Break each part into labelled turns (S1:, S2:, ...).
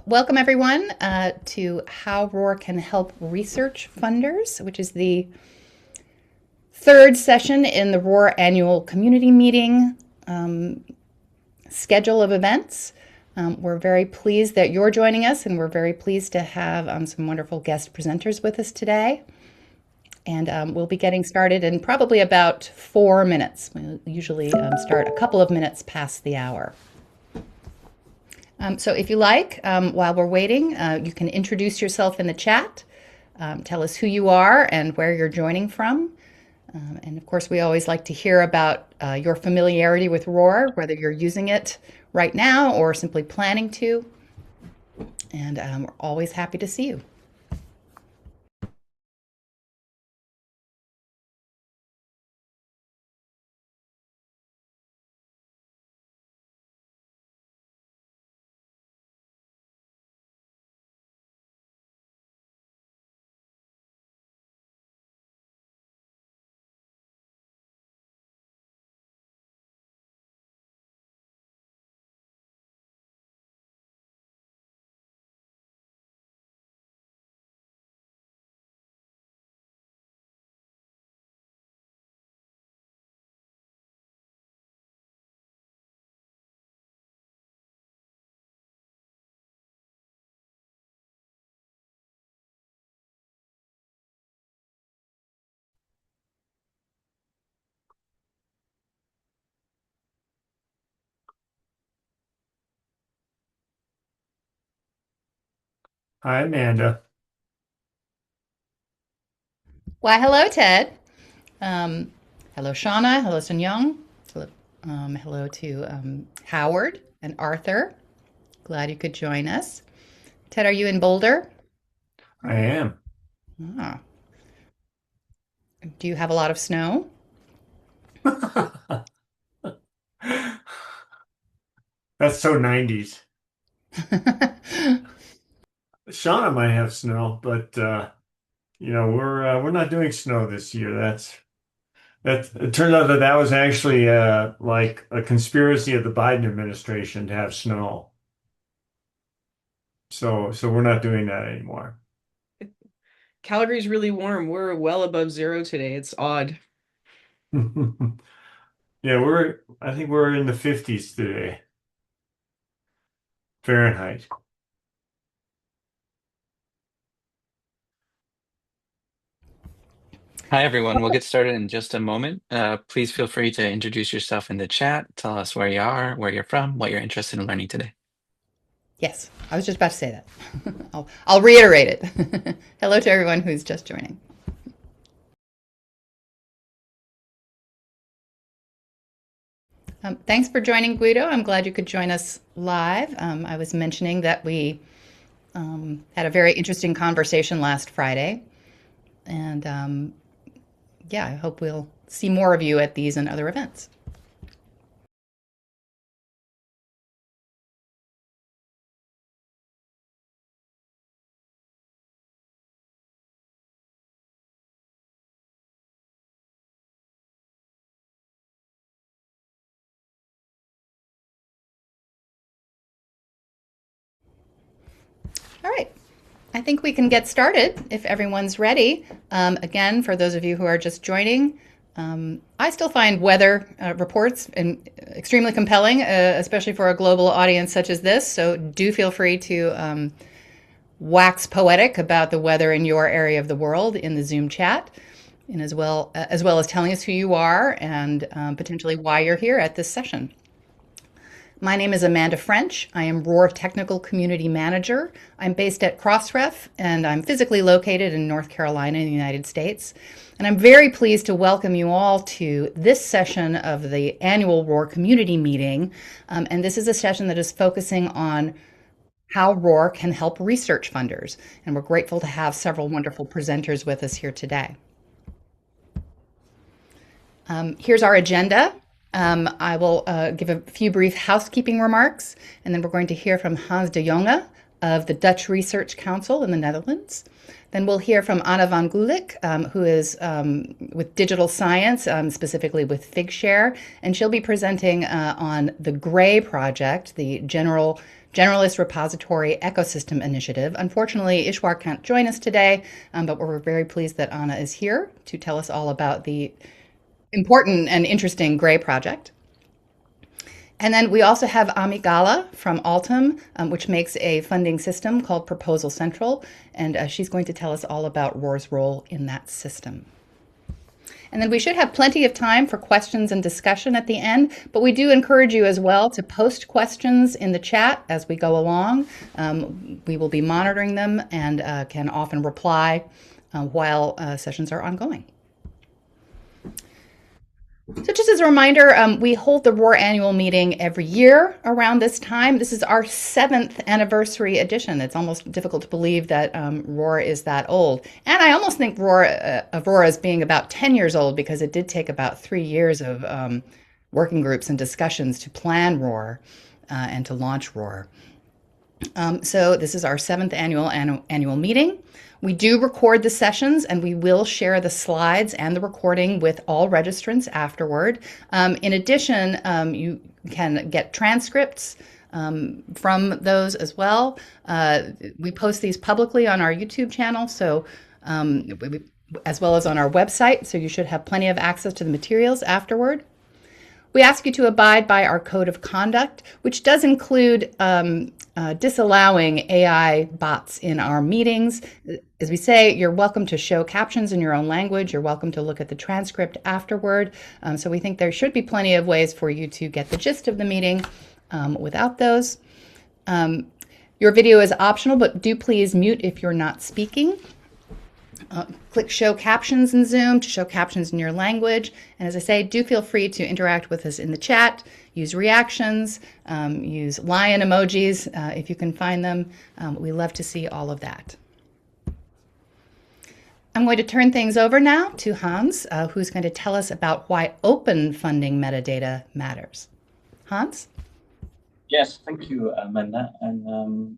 S1: Welcome, everyone, to How ROR Can Help Research Funders, which is the third session in the ROR annual community meeting schedule of events. We're very pleased that you're joining us, and we're very pleased to have some wonderful guest presenters with us today. And we'll be getting started in probably about 4 minutes. We usually start a couple of minutes past the hour. So if you like, while we're waiting, you can introduce yourself in the chat, tell us who you are and where you're joining from. And of course, we always like to hear about your familiarity with ROR, whether you're using it right now or simply planning to. And we're always happy to see you.
S2: Hi, Amanda.
S1: Why, hello, Ted. Hello, Shauna. Hello, Sun Young. Hello to Howard and Arthur. Glad you could join us. Ted, are you in Boulder?
S2: I am.
S1: Ah, do you have a lot of snow?
S2: That's so 90s. Shauna might have snow, but we're not doing snow this year. That it turned out that that was actually like a conspiracy of the Biden administration to have snow. So we're not doing that anymore.
S3: Calgary's really warm. We're well above zero today. It's odd.
S2: Yeah, I think we're in the 50s today, Fahrenheit.
S4: Hi, everyone. We'll get started in just a moment. Please feel free to introduce yourself in the chat. Tell us where you are, where you're from, what you're interested in learning today.
S1: Yes, I was just about to say that. I'll reiterate it. Hello to everyone who's just joining. Thanks for joining, Guido. I'm glad you could join us live. I was mentioning that we had a very interesting conversation last Friday. And yeah, I hope we'll see more of you at these and other events. All right. I think we can get started if everyone's ready. Again, for those of you who are just joining, I still find weather reports extremely compelling, especially for a global audience such as this. So do feel free to wax poetic about the weather in your area of the world in the Zoom chat, and as well as telling us who you are and potentially why you're here at this session. My name is Amanda French. I am ROR Technical Community Manager. I'm based at Crossref, and I'm physically located in North Carolina in the United States. And I'm very pleased to welcome you all to this session of the annual ROR Community Meeting. And this is a session that is focusing on how ROR can help research funders. And we're grateful to have several wonderful presenters with us here today. Here's our agenda. I will give a few brief housekeeping remarks, and then we're going to hear from Hans de Jonge of the Dutch Research Council in the Netherlands. Then we'll hear from Anna van Gulick, who is with digital science, specifically with Figshare, and she'll be presenting on the GRAY project, the Generalist Repository Ecosystem Initiative. Unfortunately, Ishwar can't join us today, but we're very pleased that Anna is here to tell us all about the important and interesting GRAY project. And then we also have Gala from Altum, which makes a funding system called Proposal Central, and she's going to tell us all about ROR's role in that system. And then we should have plenty of time for questions and discussion at the end, but we do encourage you as well to post questions in the chat as we go along. We will be monitoring them and can often reply while sessions are ongoing. So just as a reminder, we hold the ROR annual meeting every year around this time. This is our 7th anniversary edition. It's almost difficult to believe that ROR is that old. And I almost think of ROR as being about 10 years old, because it did take about 3 years of working groups and discussions to plan ROR and to launch ROR. So this is our 7th annual meeting. We do record the sessions, and we will share the slides and the recording with all registrants afterward. In addition, you can get transcripts from those as well. We post these publicly on our YouTube channel, so as well as on our website, so you should have plenty of access to the materials afterward. We ask you to abide by our code of conduct, which does include disallowing AI bots in our meetings. As we say, you're welcome to show captions in your own language. You're welcome to look at the transcript afterward. So we think there should be plenty of ways for you to get the gist of the meeting without those. Your video is optional, but do please mute if you're not speaking. Click Show Captions in Zoom to show captions in your language. And as I say, do feel free to interact with us in the chat, use reactions, use lion emojis if you can find them. We love to see all of that. I'm going to turn things over now to Hans, who's going to tell us about why open funding metadata matters. Hans?
S5: Yes, thank you, Amanda, and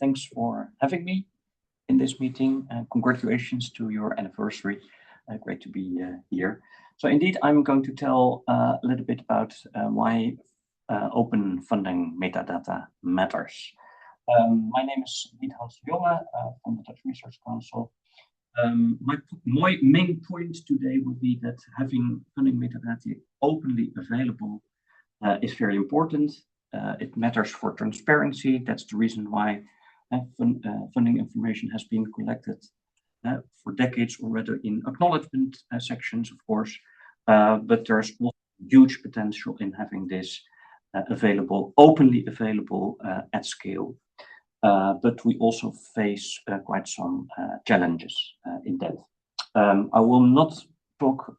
S5: thanks for having me in this meeting. Congratulations to your anniversary. Great to be here. So indeed, I'm going to tell a little bit about why open funding metadata matters. My name is Hans Jonge from the Dutch Research Council. My main point today would be that having funding metadata openly available is very important. It matters for transparency. That's the reason why funding information has been collected for decades already in acknowledgement sections, of course, but there's also huge potential in having this openly available at scale. But we also face quite some challenges in that. I will not talk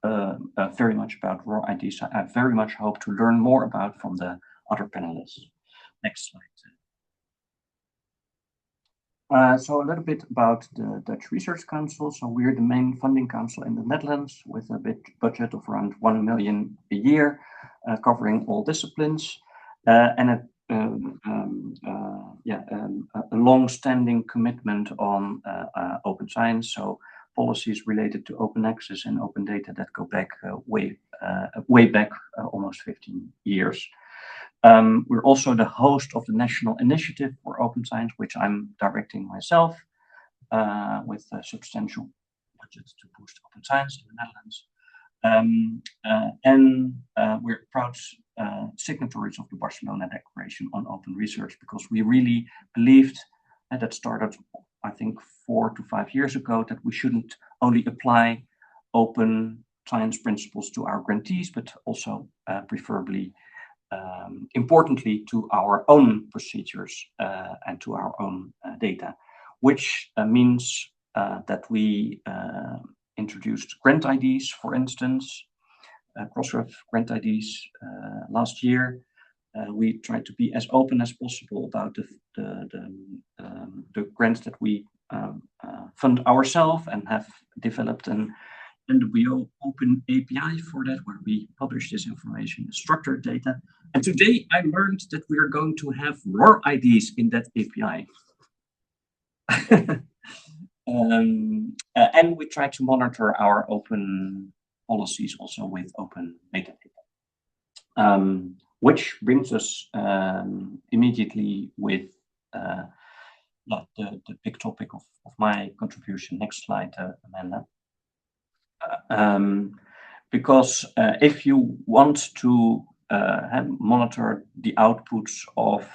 S5: very much about ROR IDs. I very much hope to learn more about from the other panelists. Next slide. So a little bit about the Dutch Research Council. So we're the main funding council in the Netherlands with a budget of around 1 million a year, covering all disciplines, and a long-standing commitment on open science. So policies related to open access and open data that go back way back, almost 15 years. We're also the host of the National Initiative for Open Science, which I'm directing myself, with substantial budgets to boost open science in the Netherlands. We're proud signatories of the Barcelona Declaration on Open Research, because we really believed, and that started, I think, 4 to 5 years ago, that we shouldn't only apply open science principles to our grantees, but also preferably importantly to our own procedures and to our own data, which means that we introduced grant IDs, for instance, cross-ref grant IDs last year. We tried to be as open as possible about the grants that we fund ourselves, and have developed an NWO open API for that, where we publish this information, structured data. And today I learned that we are going to have ROR IDs in that API. And we try to monitor our open policies also with open metadata. Which brings us immediately with the big topic of my contribution. Next slide, Amanda. Because if you want to monitor the outputs of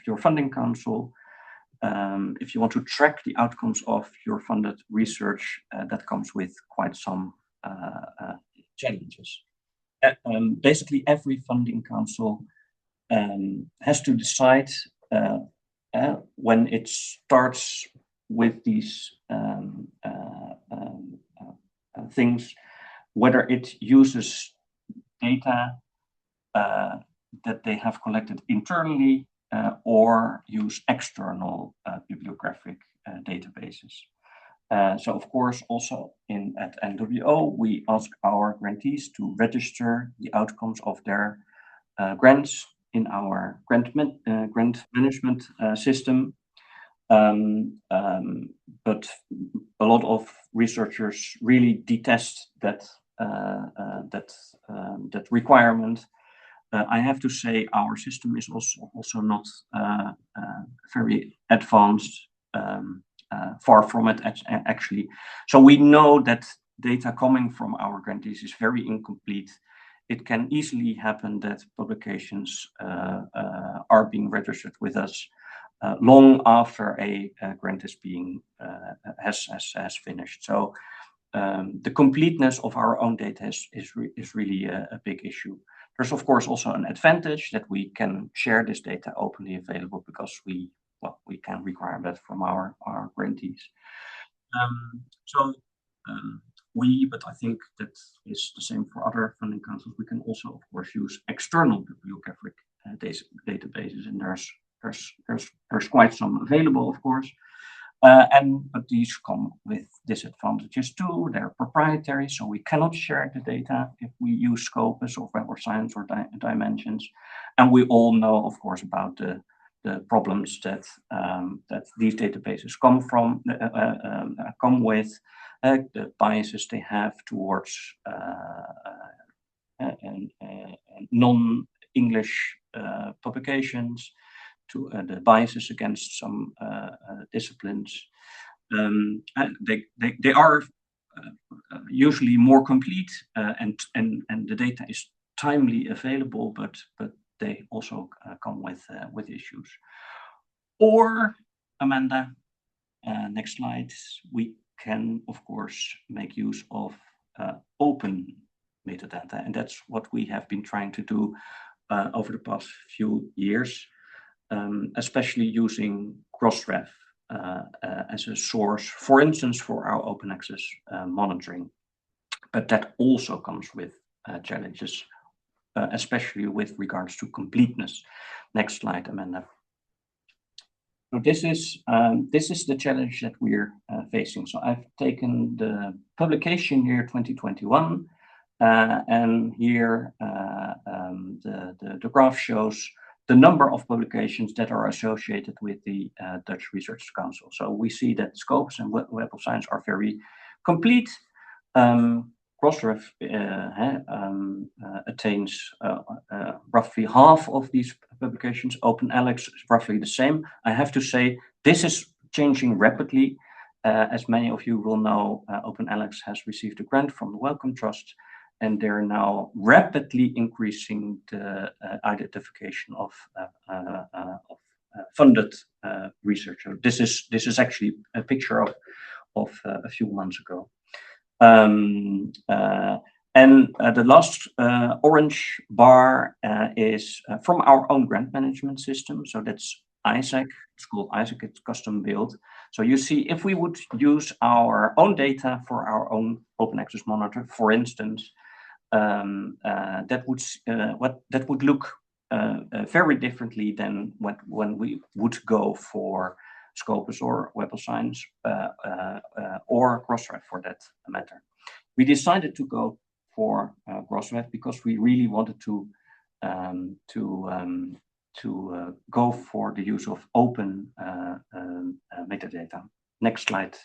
S5: your funding council, if you want to track the outcomes of your funded research, that comes with quite some challenges. Basically, every funding council has to decide when it starts with these things, whether it uses data that they have collected internally or use external bibliographic databases. So of course, also at NWO, we ask our grantees to register the outcomes of their grants in our grant management system. But a lot of researchers really detest that requirement. I have to say our system is also not very advanced. Far from it, actually. So we know that data coming from our grantees is very incomplete. It can easily happen that publications are being registered with us long after a grant is being has finished. So the completeness of our own data is really a big issue. There's of course also an advantage that we can share this data openly available because we can require that from our grantees. But I think that is the same for other funding councils. We can also, of course, use external bibliographic databases, and there's quite some available, of course. But these come with disadvantages too. They're proprietary, so we cannot share the data if we use Scopus or Web of Science or Dimensions. And we all know, of course, about the problems that these databases come with, the biases they have towards non-English publications, to the biases against some disciplines. They are usually more complete, and the data is timely available, but they also come with issues. Or, Amanda, next slide, we can, of course, make use of open metadata, and that's what we have been trying to do over the past few years, especially using Crossref as a source, for instance, for our open access monitoring. But that also comes with challenges, especially with regards to completeness. Next slide, Amanda. So this is the challenge that we're facing. So I've taken the publication year 2021, and here the graph shows the number of publications that are associated with the Dutch Research Council. So we see that Scopus and Web of Science are very complete. Crossref attains roughly half of these publications. OpenAlex is roughly the same. I have to say, this is changing rapidly. As many of you will know, OpenAlex has received a grant from the Wellcome Trust, and they're now rapidly increasing the identification of funded research. This is actually a picture of a few months ago. And the last orange bar is from our own grant management system. So that's ISAC. It's called ISAC. It's custom built. So you see, if we would use our own data for our own open access monitor, for instance, that would look very differently than when we would go for Scopus or Web of Science or Crossref for that matter. We decided to go for Crossref because we really wanted to go for the use of open metadata. Next slide.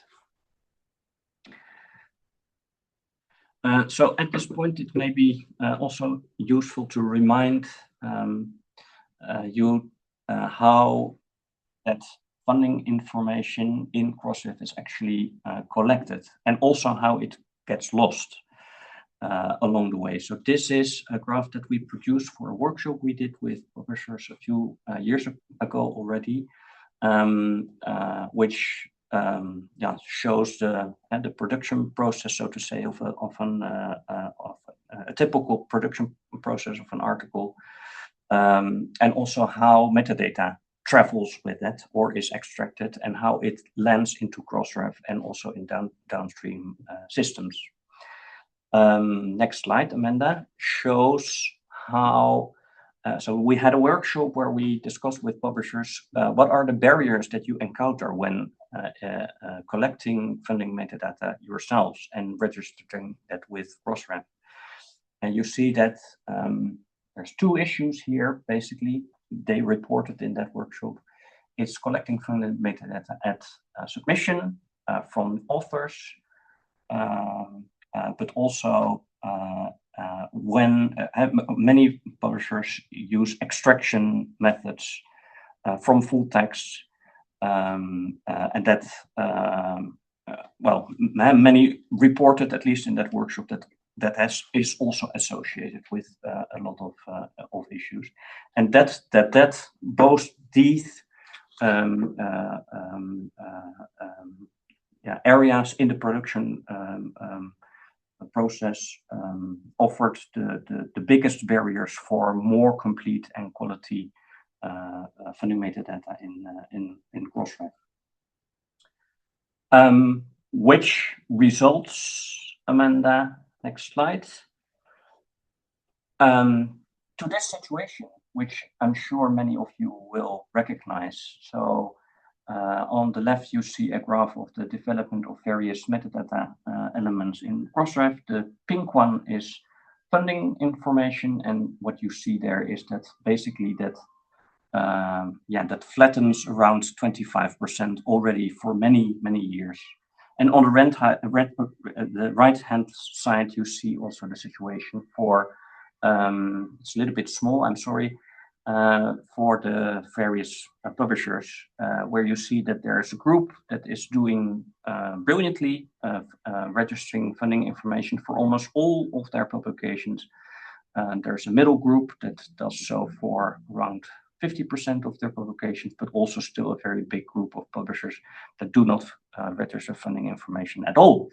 S5: So at this point, it may be also useful to remind you how that funding information in Crossref is actually collected, and also how it gets lost along the way. So this is a graph that we produced for a workshop we did with publishers a few years ago already, which shows the production process, so to say, of a typical production process of an article, and also how metadata travels with it or is extracted, and how it lands into Crossref and also in downstream systems. Next slide, Amanda, shows how. So we had a workshop where we discussed with publishers what are the barriers that you encounter when collecting funding metadata yourselves and registering that with Crossref. And you see that there's two issues here, basically, they reported in that workshop. It's collecting funding metadata at submission from authors, but also when many publishers use extraction methods from full text, and that, many reported, at least in that workshop, that is also associated with a lot of issues, and that both these areas in the production process offered the biggest barriers for more complete and quality funding metadata in Crossref, which results, Amanda, next slide, to this situation, which I'm sure many of you will recognize. So on the left, you see a graph of the development of various metadata elements in Crossref. The pink one is funding information, and what you see there is that basically that flattens around 25% already for many years. And on the right-hand side, you see also the situation for it's a little bit small, I'm sorry, for the various publishers, where you see that there's a group that is doing brilliantly, registering funding information for almost all of their publications. There's a middle group that does so for around 50% of their publications, but also still a very big group of publishers that do not register funding information at all.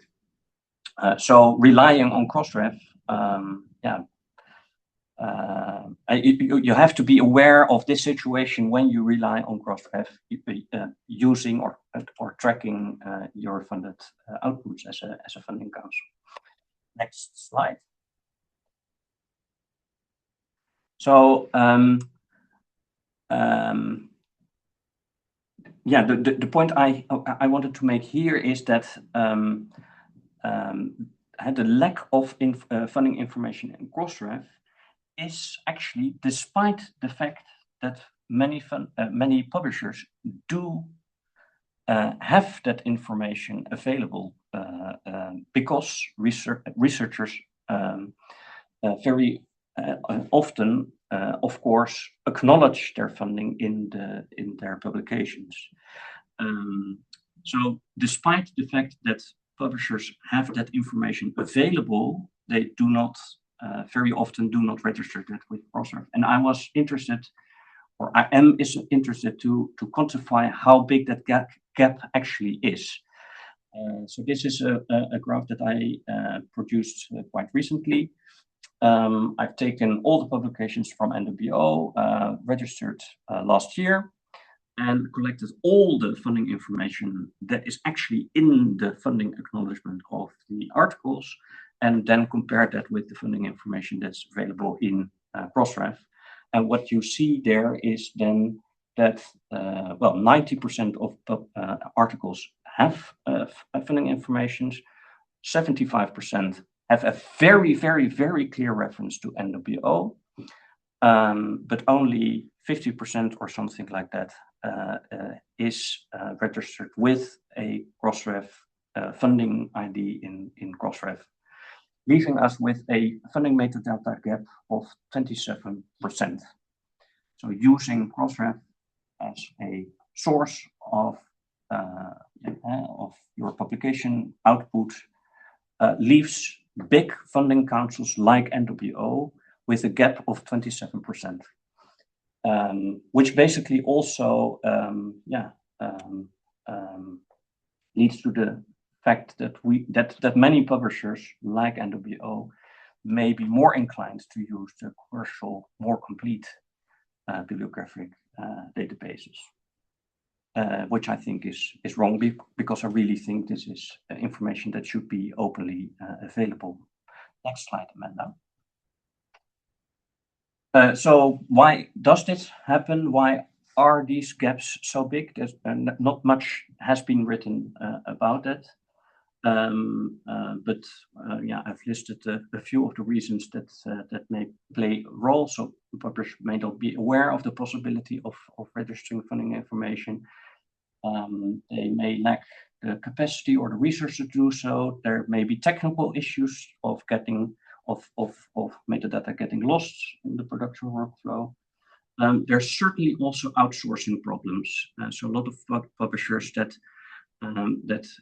S5: So relying on Crossref, you have to be aware of this situation when you rely on Crossref, using or tracking your funded outputs as a funding council. Next slide. So the point I wanted to make here is that the lack of funding information in Crossref is actually despite the fact that many publishers do have that information available, because researchers very often, of course, acknowledge their funding in their publications. So despite the fact that publishers have that information available, they do not very often do not register that with Crossref. And I was interested, or I am interested to quantify how big that gap actually is. So this is a graph that I produced quite recently. I've taken all the publications from NWO registered last year, and collected all the funding information that is actually in the funding acknowledgement of the articles, and then compared that with the funding information that's available in Crossref. And what you see there is then that 90% of articles have funding information, 75% have a very, very, very clear reference to NWO, but only 50% or something like that is registered with a Crossref funding ID in Crossref, leaving us with a funding metadata gap of 27%. So using Crossref as a source of your publication output leaves big funding councils like NWO with a gap of 27%, which basically also leads to the fact that many publishers like NWO may be more inclined to use the commercial, more complete bibliographic databases, which I think is wrong, because I really think this is information that should be openly available. Next slide, Amanda. So why does this happen? Why are these gaps so big? Not much has been written about it. But I've listed a few of the reasons that may play a role. So publishers may not be aware of the possibility of registering funding information. They may lack the capacity or the resource to do so. There may be technical issues of metadata getting lost in the production workflow. There's certainly also outsourcing problems. So a lot of publishers that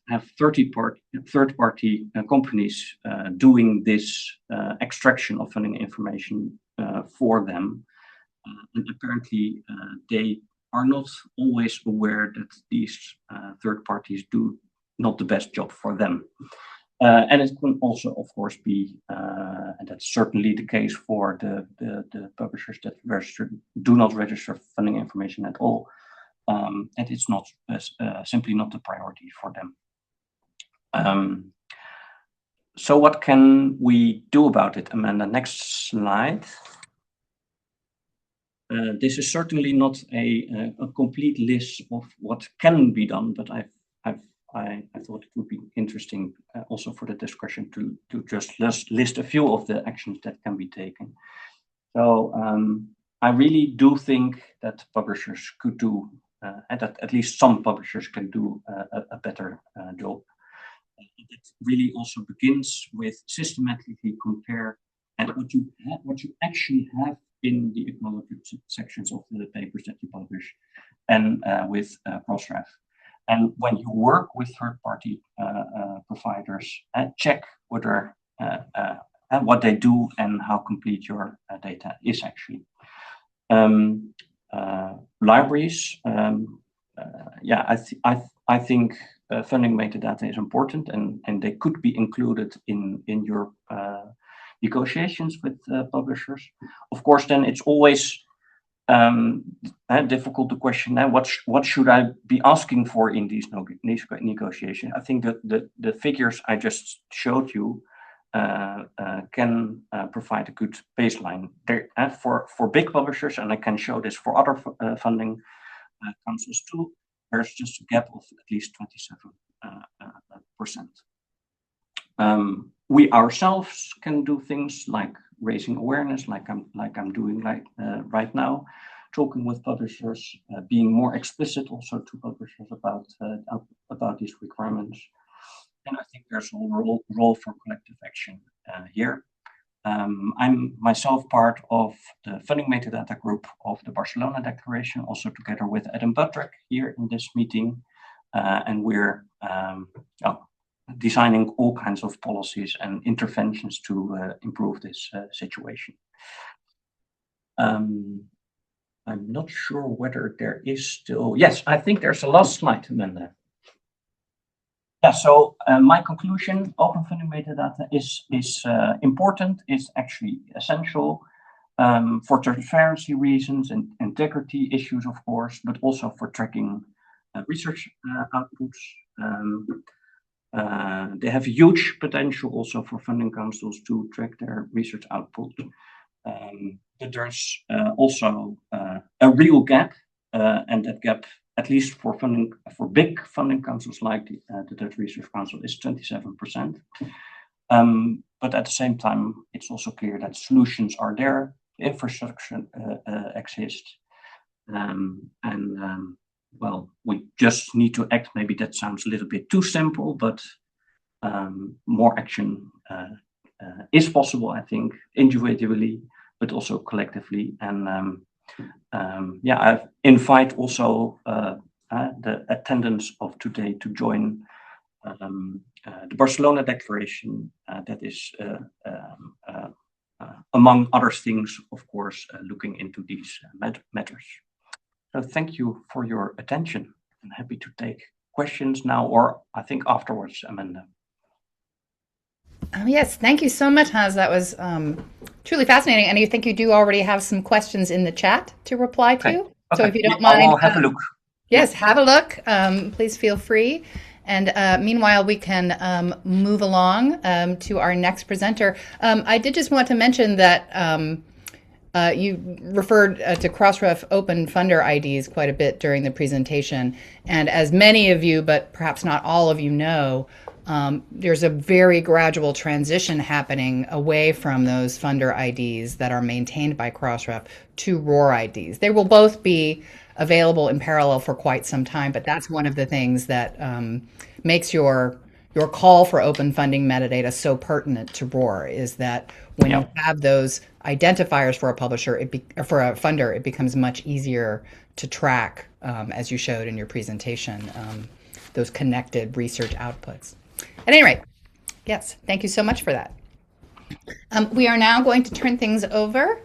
S5: have third-party companies doing this extraction of funding information for them, and apparently they are not always aware that these third parties do not the best job for them. And it can also, of course, be, and that's certainly the case for the publishers that do not register funding information at all. And it's not simply not a priority for them. So what can we do about it, Amanda? Next slide. This is certainly not a complete list of what can be done, but I thought it would be interesting also for the discussion to just list a few of the actions that can be taken. So I really do think that publishers could do, and that at least some publishers can do a better job. It really also begins with systematically compare and what you actually have in the acknowledgement sections of the papers that you publish, and with Crossref. And when you work with third-party providers, check whether what they do and how complete your data is actually. Libraries, I think funding metadata is important, and they could be included in your negotiations with publishers. Of course, then it's always difficult to question what should I be asking for in these negotiations. I think that the figures I just showed you can provide a good baseline there for big publishers, and I can show this for other funding councils too. There's just a gap of at least 27%. We ourselves can do things like raising awareness, like I'm doing right now, talking with publishers, being more explicit also to publishers about these requirements. And I think there's a role for collective action here. I'm myself part of the funding metadata group of the Barcelona Declaration, also together with Adam Buttrick here in this meeting. And we're designing all kinds of policies and interventions to improve this situation. I'm not sure whether there is still, yes, I think there's a last slide, Amanda. Yeah, so my conclusion, open funding metadata is important, is actually essential for transparency reasons and integrity issues, of course, but also for tracking research outputs. They have huge potential also for funding councils to track their research output. But there's also a real gap, and that gap, at least for big funding councils like the Dutch Research Council, is 27%. But at the same time, it's also clear that solutions are there, infrastructure exists, Well, we just need to act. Maybe that sounds a little bit too simple, but more action is possible, I think, individually, but also collectively. And I invite also the attendance of today to join the Barcelona Declaration. That is, among other things, of course, looking into these matters. So thank you for your attention. I'm happy to take questions now, or I think afterwards, Amanda.
S1: Oh, yes, thank you so much, Hans. That was truly fascinating. And I think you do already have some questions in the chat to reply to.
S5: Okay.
S1: So if you don't mind,
S5: I'll have a look.
S1: Yes, have a look. Please feel free. And meanwhile, we can move along to our next presenter. I did just want to mention that you referred to Crossref Open Funder IDs quite a bit during the presentation. And as many of you, but perhaps not all of you know, there's a very gradual transition happening away from those funder IDs that are maintained by Crossref to ROR IDs. They will both be available in parallel for quite some time, but that's one of the things that makes your call for open funding metadata so pertinent to ROR, is that when you have those identifiers for a publisher, for a funder, it becomes much easier to track, as you showed in your presentation, those connected research outputs. At any rate, yes, thank you so much for that. We are now going to turn things over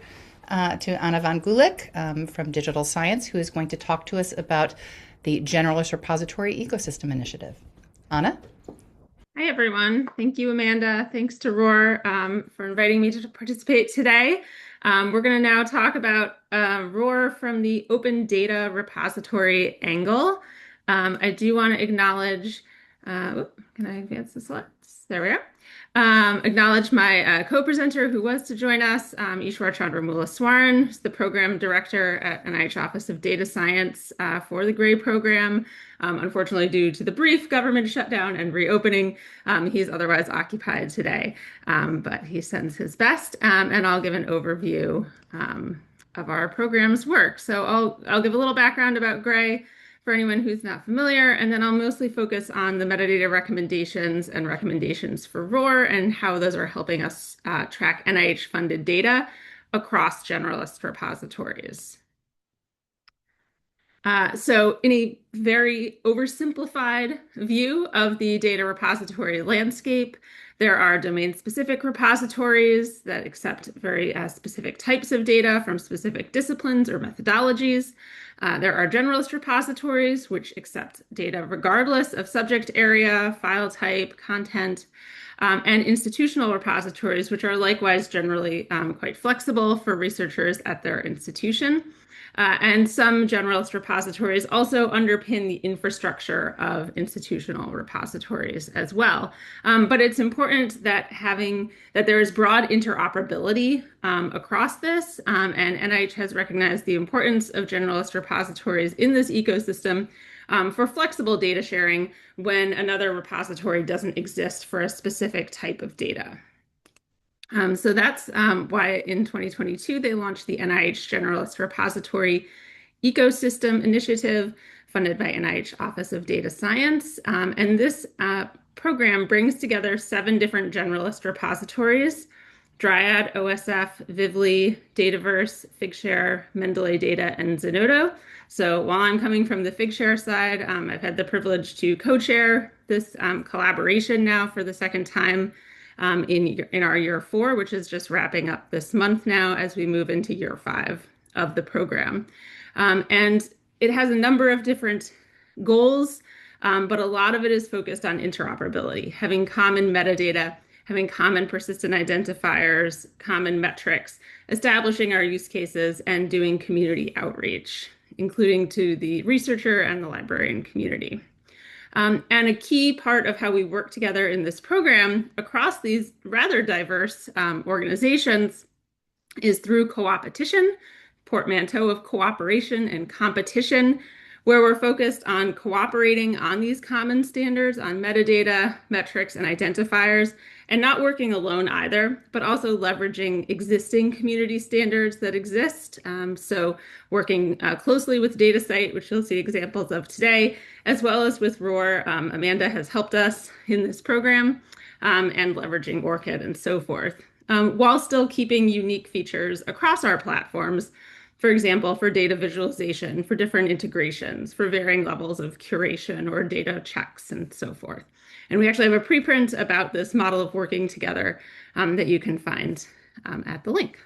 S1: to Anna van Gulick from Digital Science, who is going to talk to us about the Generalist Repository Ecosystem Initiative. Anna?
S6: Hi, everyone. Thank you, Amanda. Thanks to ROR for inviting me to participate today. We're going to now talk about ROR from the open data repository angle. I do want to acknowledge, can I advance the slides? There we go. Acknowledge my co-presenter who was to join us, Ishwar Chandramouliswaran, who's the program director at NIH Office of Data Science for the GRAY program. Unfortunately, due to the brief government shutdown and reopening, he's otherwise occupied today, but he sends his best, and I'll give an overview of our program's work. So I'll give a little background about GRAY for anyone who's not familiar, and then I'll mostly focus on the metadata recommendations and recommendations for ROR and how those are helping us track NIH-funded data across generalist repositories. So in a very oversimplified view of the data repository landscape, there are domain-specific repositories that accept very specific types of data from specific disciplines or methodologies. There are generalist repositories, which accept data regardless of subject area, file type, content, and institutional repositories, which are likewise generally quite flexible for researchers at their institution. And some generalist repositories also underpin the infrastructure of institutional repositories as well. But it's important that there is broad interoperability across this, and NIH has recognized the importance of generalist repositories in this ecosystem for flexible data sharing when another repository doesn't exist for a specific type of data. So that's why in 2022 they launched the NIH Generalist Repository Ecosystem Initiative, funded by NIH Office of Data Science. And this program brings together 7 different generalist repositories: Dryad, OSF, Vivly, Dataverse, Figshare, Mendeley Data, and Zenodo. So while I'm coming from the Figshare side, I've had the privilege to co-chair this collaboration now for the second time in our year 4, which is just wrapping up this month now as we move into year 5 of the program. And it has a number of different goals, but a lot of it is focused on interoperability, having common metadata, having common persistent identifiers, common metrics, establishing our use cases, and doing community outreach, including to the researcher and the librarian community. And a key part of how we work together in this program across these rather diverse organizations is through co-opetition, portmanteau of cooperation and competition, where we're focused on cooperating on these common standards, on metadata, metrics, and identifiers, and not working alone either, but also leveraging existing community standards that exist. So working closely with DataCite, which you'll see examples of today, as well as with ROR. Amanda has helped us in this program, and leveraging ORCID and so forth, while still keeping unique features across our platforms. For example, for data visualization, for different integrations, for varying levels of curation or data checks and so forth. And we actually have a preprint about this model of working together that you can find at the link.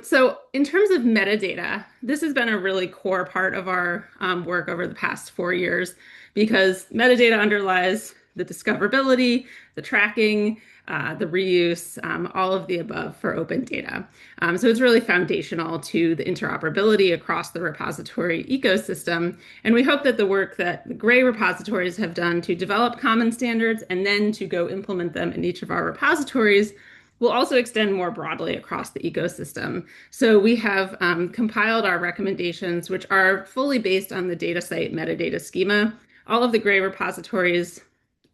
S6: So in terms of metadata, this has been a really core part of our work over the past 4 years, because metadata underlies the discoverability, the tracking, the reuse, all of the above for open data. So it's really foundational to the interoperability across the repository ecosystem. And we hope that the work that the Gray repositories have done to develop common standards and then to go implement them in each of our repositories will also extend more broadly across the ecosystem. So we have compiled our recommendations, which are fully based on the DataCite metadata schema. All of the Gray repositories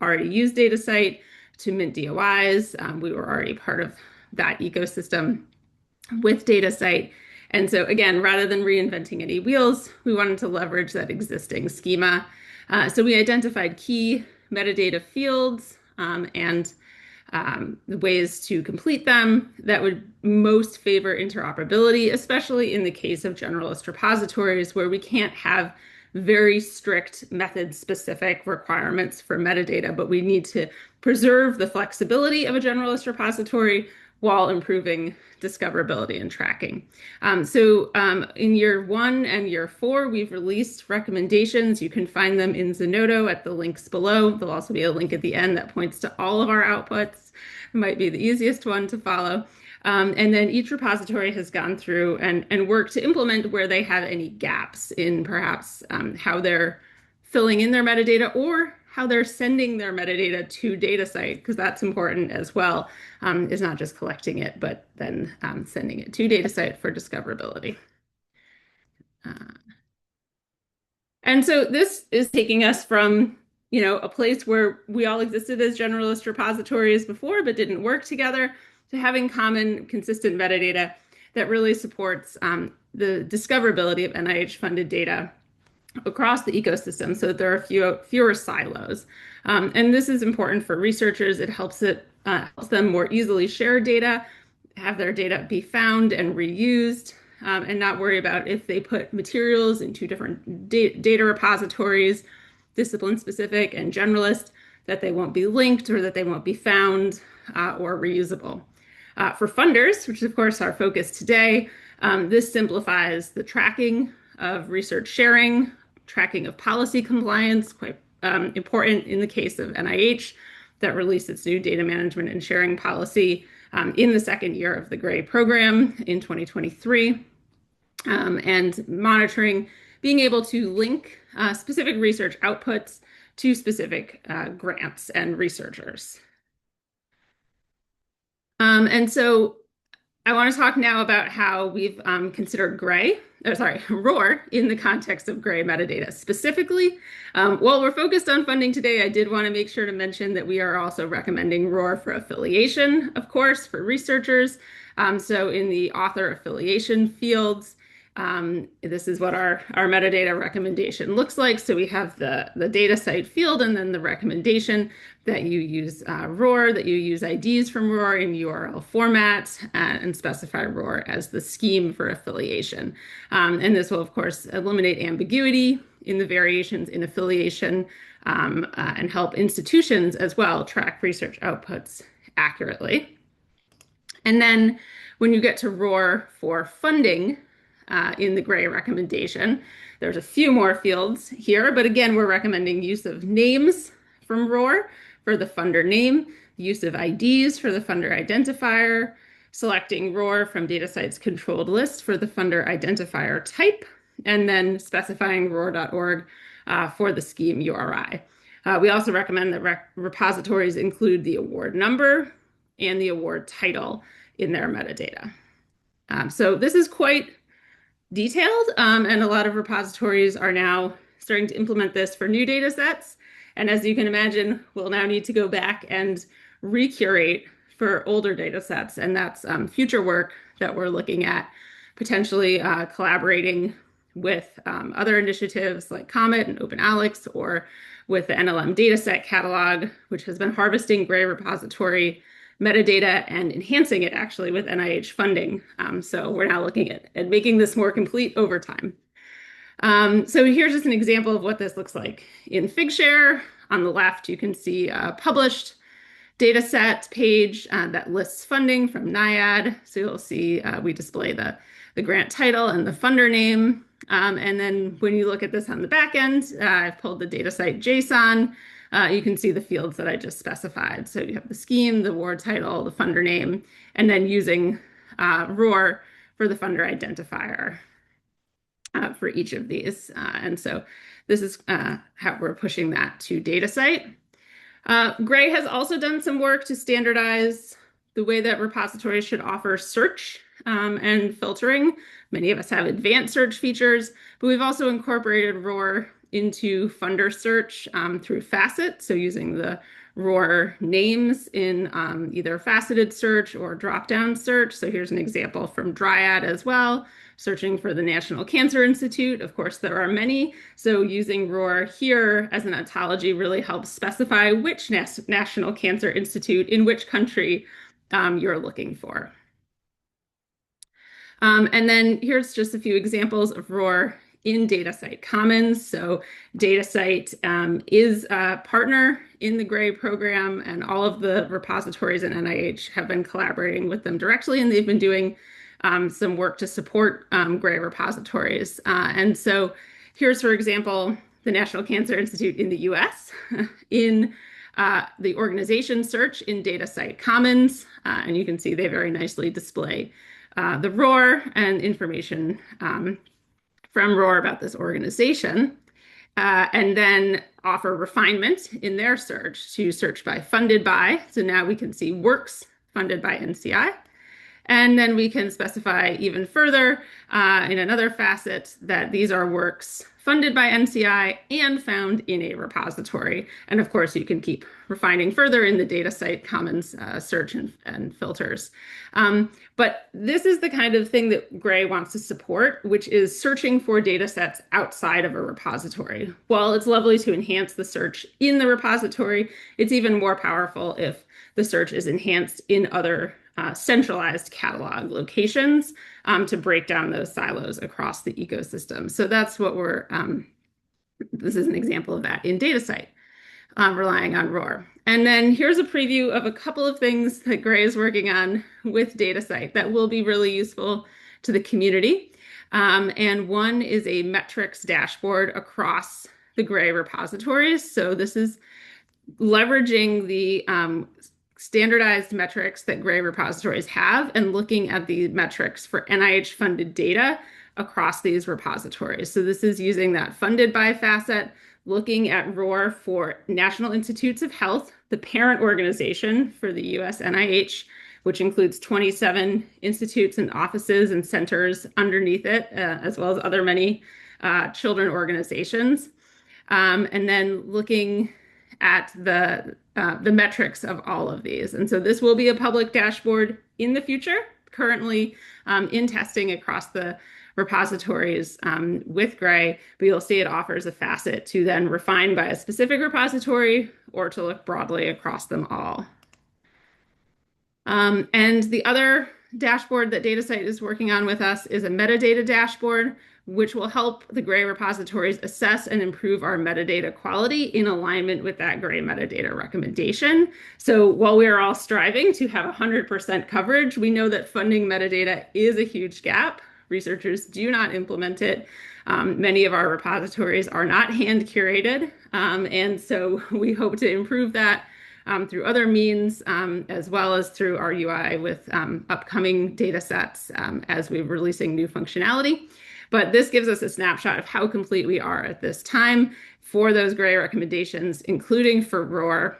S6: already use DataCite to mint DOIs. We were already part of that ecosystem with DataCite. And so again, rather than reinventing any wheels, we wanted to leverage that existing schema. So we identified key metadata fields and the ways to complete them that would most favor interoperability, especially in the case of generalist repositories where we can't have very strict method-specific requirements for metadata, but we need to preserve the flexibility of a generalist repository while improving discoverability and tracking. So in year 1 and year 4, we've released recommendations. You can find them in Zenodo at the links below. There'll also be a link at the end that points to all of our outputs. It might be the easiest one to follow. And then each repository has gone through and worked to implement where they have any gaps in perhaps how they're filling in their metadata or how they're sending their metadata to DataCite, because that's important as well, is not just collecting it, but then sending it to DataCite for discoverability. And so this is taking us from, a place where we all existed as generalist repositories before, but didn't work together, to having common, consistent metadata that really supports the discoverability of NIH-funded data across the ecosystem, so that there are fewer silos. And this is important for researchers. It helps them more easily share data, have their data be found and reused, and not worry about if they put materials into different data repositories, discipline-specific and generalist, that they won't be linked or that they won't be found or reusable. For funders, which is of course our focus today, this simplifies the tracking of research sharing, tracking of policy compliance, quite important in the case of NIH that released its new data management and sharing policy in the second year of the Gray program in 2023. And monitoring, being able to link specific research outputs to specific grants and researchers. And so I want to talk now about how we've considered ROR in the context of Gray metadata specifically. While we're focused on funding today, I did want to make sure to mention that we are also recommending ROR for affiliation, of course, for researchers. So in the author affiliation fields, this is what our metadata recommendation looks like. So we have the DataCite field and then the recommendation that you use ROR, that you use IDs from ROR in URL format, and specify ROR as the scheme for affiliation. And this will, of course, eliminate ambiguity in the variations in affiliation and help institutions as well track research outputs accurately. And then when you get to ROR for funding, in the Gray recommendation, there's a few more fields here, but again, we're recommending use of names from ROR for the funder name, use of IDs for the funder identifier, selecting ROR from DataCite's controlled list for the funder identifier type, and then specifying ROR.org for the scheme URI. We also recommend that repositories include the award number and the award title in their metadata. So this is quite detailed, and a lot of repositories are now starting to implement this for new data sets. And as you can imagine, we'll now need to go back and recurate for older data sets. And that's future work that we're looking at, potentially collaborating with other initiatives like Comet and OpenAlex, or with the NLM dataset catalog, which has been harvesting Gray repository metadata and enhancing it actually with NIH funding. So we're now looking at making this more complete over time. So here's just an example of what this looks like in Figshare. On the left, you can see a published data set page that lists funding from NIAID. So you'll see we display the grant title and the funder name. And then when you look at this on the back end, I've pulled the DataCite JSON. You can see the fields that I just specified. So you have the scheme, the award title, the funder name, and then using ROR for the funder identifier for each of these. And so this is how we're pushing that to DataCite. Gray has also done some work to standardize the way that repositories should offer search and filtering. Many of us have advanced search features, but we've also incorporated ROR into funder search through facet. So using the ROR names in either faceted search or drop-down search. So here's an example from Dryad as well, searching for the National Cancer Institute. Of course, there are many. So using ROR here as an ontology really helps specify which National Cancer Institute in which country you're looking for. And then here's just a few examples of ROR in DataCite Commons. So DataCite is a partner in the Gray program, and all of the repositories in NIH have been collaborating with them directly, and they've been doing some work to support Gray repositories. And so here's, for example, the National Cancer Institute in the US in the organization search in DataCite Commons. And you can see they very nicely display the ROR and information from ROR about this organization, and then offer refinement in their search to search by funded by. So now we can see works funded by NCI. And then we can specify even further in another facet that these are works funded by NCI and found in a repository. And of course, you can keep refining further in the DataCite Commons search and filters. But this is the kind of thing that Gray wants to support, which is searching for data sets outside of a repository. While it's lovely to enhance the search in the repository, it's even more powerful if the search is enhanced in other centralized catalog locations to break down those silos across the ecosystem. So that's what we're, this is an example of that in DataCite, relying on ROR. And then here's a preview of a couple of things that Gray is working on with DataCite that will be really useful to the community. And one is a metrics dashboard across the Gray repositories. So this is leveraging the standardized metrics that Gray repositories have and looking at the metrics for NIH-funded data across these repositories. So this is using that funded by facet, looking at ROR for National Institutes of Health, the parent organization for the US NIH, which includes 27 institutes and offices and centers underneath it, as well as other many children organizations. And then looking at the metrics of all of these. And so this will be a public dashboard in the future, currently in testing across the repositories with Gray, but you'll see it offers a facet to then refine by a specific repository or to look broadly across them all. And the other dashboard that DataCite is working on with us is a metadata dashboard, which will help the Gray repositories assess and improve our metadata quality in alignment with that Gray metadata recommendation. So while we are all striving to have 100% coverage, we know that funding metadata is a huge gap. Researchers do not implement it. Many of our repositories are not hand curated. And so we hope to improve that through other means, as well as through our UI with upcoming data sets as we're releasing new functionality. But this gives us a snapshot of how complete we are at this time for those Gray recommendations, including for ROR.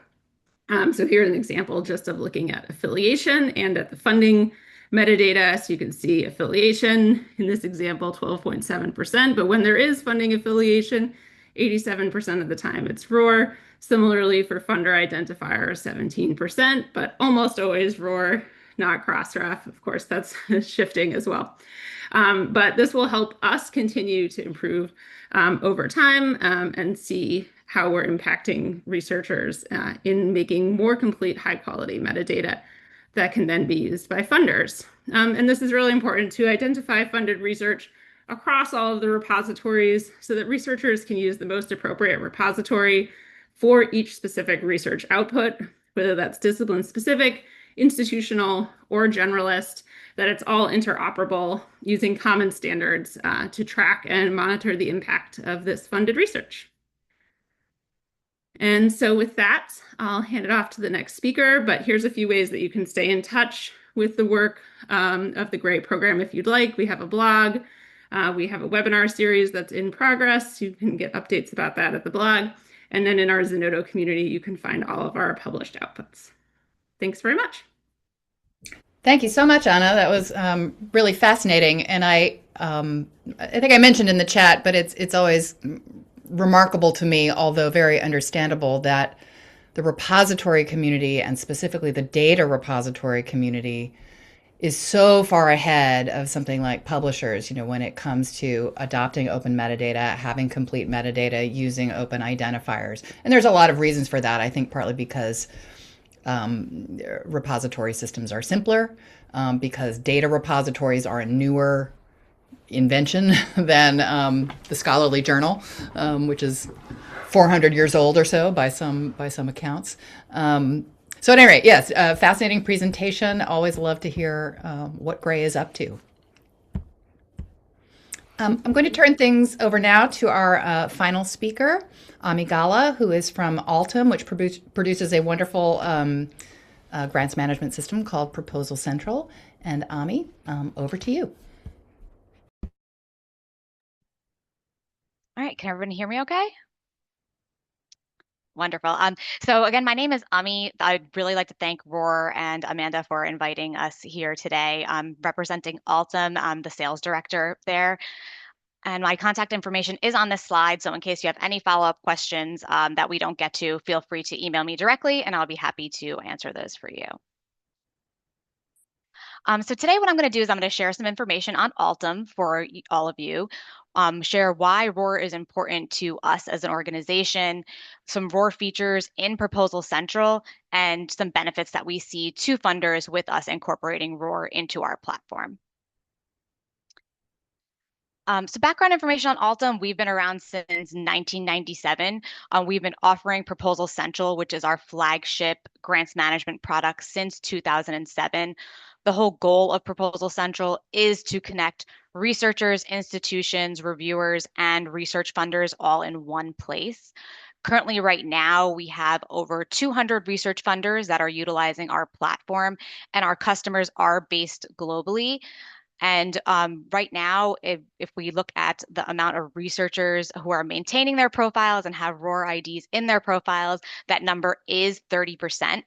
S6: So here's an example just of looking at affiliation and at the funding metadata. So you can see affiliation in this example, 12.7%. But when there is funding affiliation, 87% of the time it's ROR. Similarly, for funder identifier, 17%, but almost always ROR, not Crossref. Of course, that's shifting as well. But this will help us continue to improve over time and see how we're impacting researchers in making more complete, high-quality metadata that can then be used by funders. And this is really important to identify funded research across all of the repositories so that researchers can use the most appropriate repository for each specific research output, whether that's discipline-specific, institutional, or generalist, that it's all interoperable using common standards to track and monitor the impact of this funded research. And so with that, I'll hand it off to the next speaker, but here's a few ways that you can stay in touch with the work of the GRADE program if you'd like. We have a blog. We have a webinar series that's in progress. You can get updates about that at the blog. And then in our Zenodo community, you can find all of our published outputs. Thanks very much.
S1: Thank you so much, Anna. That was really fascinating. And I think I mentioned in the chat, but it's always remarkable to me, although very understandable, that the repository community, and specifically the data repository community, is so far ahead of something like publishers, when it comes to adopting open metadata, having complete metadata, using open identifiers. And there's a lot of reasons for that. I think partly because repository systems are simpler, because data repositories are a newer invention than the scholarly journal, which is 400 years old or so by some accounts. So at any rate, yes, fascinating presentation. Always love to hear what Gray is up to. I'm going to turn things over now to our final speaker, Ami Gala, who is from Altum, which produces a wonderful grants management system called Proposal Central. And Ami, over to you.
S7: All right, can everyone hear me okay? Wonderful. So again, my name is Ami. I'd really like to thank ROR and Amanda for inviting us here today. I'm representing Altum. I'm the sales director there. And my contact information is on this slide. So in case you have any follow-up questions that we don't get to, feel free to email me directly and I'll be happy to answer those for you. So today what I'm going to do is I'm going to share some information on Altum for all of you, share why ROR is important to us as an organization, some ROR features in Proposal Central, and some benefits that we see to funders with us incorporating ROR into our platform. So background information on Altum, we've been around since 1997. We've been offering Proposal Central, which is our flagship grants management product, since 2007. The whole goal of Proposal Central is to connect researchers, institutions, reviewers, and research funders all in one place. Currently, right now, we have over 200 research funders that are utilizing our platform, and our customers are based globally. And right now, if we look at the amount of researchers who are maintaining their profiles and have ROR IDs in their profiles, that number is 30%.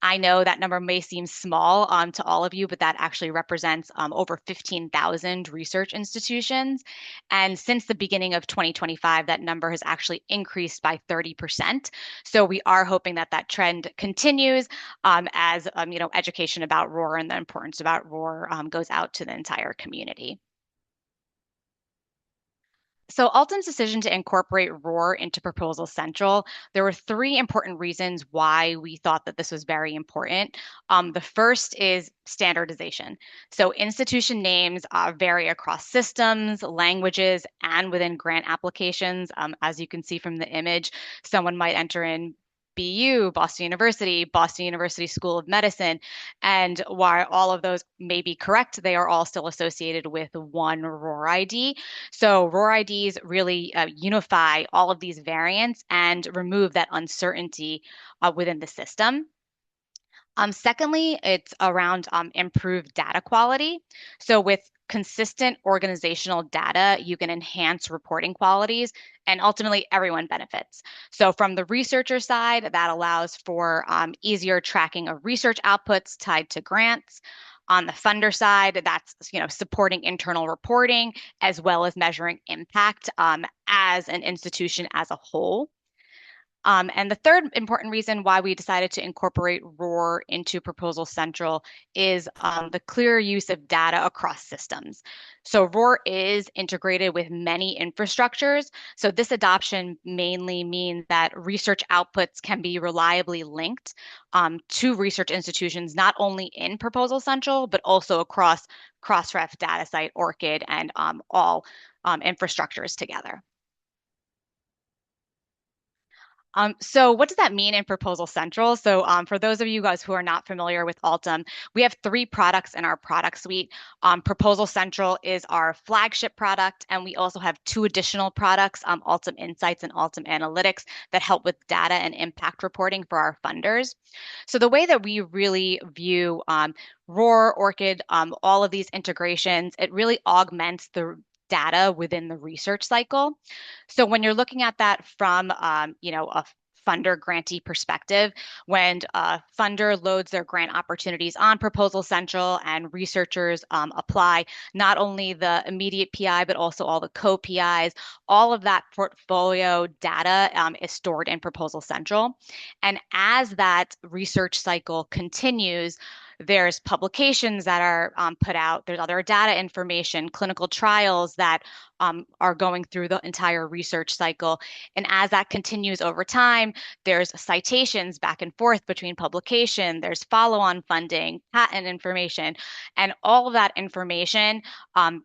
S7: I know that number may seem small to all of you, but that actually represents over 15,000 research institutions. And since the beginning of 2025, that number has actually increased by 30%. So we are hoping that that trend continues as education about ROR and the importance about ROR goes out to the entire community. So Altum's decision to incorporate ROR into Proposal Central, there were three important reasons why we thought that this was very important. The first is standardization. So institution names vary across systems, languages, and within grant applications. As you can see from the image, someone might enter in BU, Boston University School of Medicine. And while all of those may be correct, they are all still associated with one ROR ID. So ROR IDs really unify all of these variants and remove that uncertainty within the system. Secondly, it's around improved data quality. So with consistent organizational data, you can enhance reporting qualities, and ultimately everyone benefits. So from the researcher side, that allows for easier tracking of research outputs tied to grants. On the funder side, that's supporting internal reporting as well as measuring impact as an institution as a whole. And the third important reason why we decided to incorporate ROR into Proposal Central is the clear use of data across systems. So ROR is integrated with many infrastructures. So this adoption mainly means that research outputs can be reliably linked to research institutions, not only in Proposal Central, but also across Crossref, DataCite, ORCID, and all infrastructures together. So what does that mean in Proposal Central? So for those of you guys who are not familiar with Altum, we have 3 products in our product suite. Proposal Central is our flagship product, and we also have 2 additional products, Altum Insights and Altum Analytics, that help with data and impact reporting for our funders. So the way that we really view ROR, ORCID, all of these integrations, it really augments the data within the research cycle. So when you're looking at that from, a funder grantee perspective, when a funder loads their grant opportunities on Proposal Central and researchers apply, not only the immediate PI, but also all the co-PIs, all of that portfolio data is stored in Proposal Central. And as that research cycle continues, there's publications that are put out, there's other data information, clinical trials that are going through the entire research cycle. And as that continues over time, there's citations back and forth between publication, there's follow-on funding, patent information, and all of that information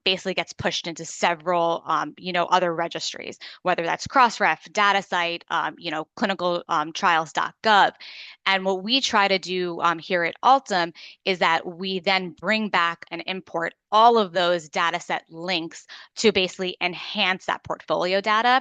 S7: basically gets pushed into several, other registries, whether that's Crossref, DataCite, clinicaltrials.gov. And what we try to do here at Altum is that we then bring back and import all of those data set links to basically enhance that portfolio data.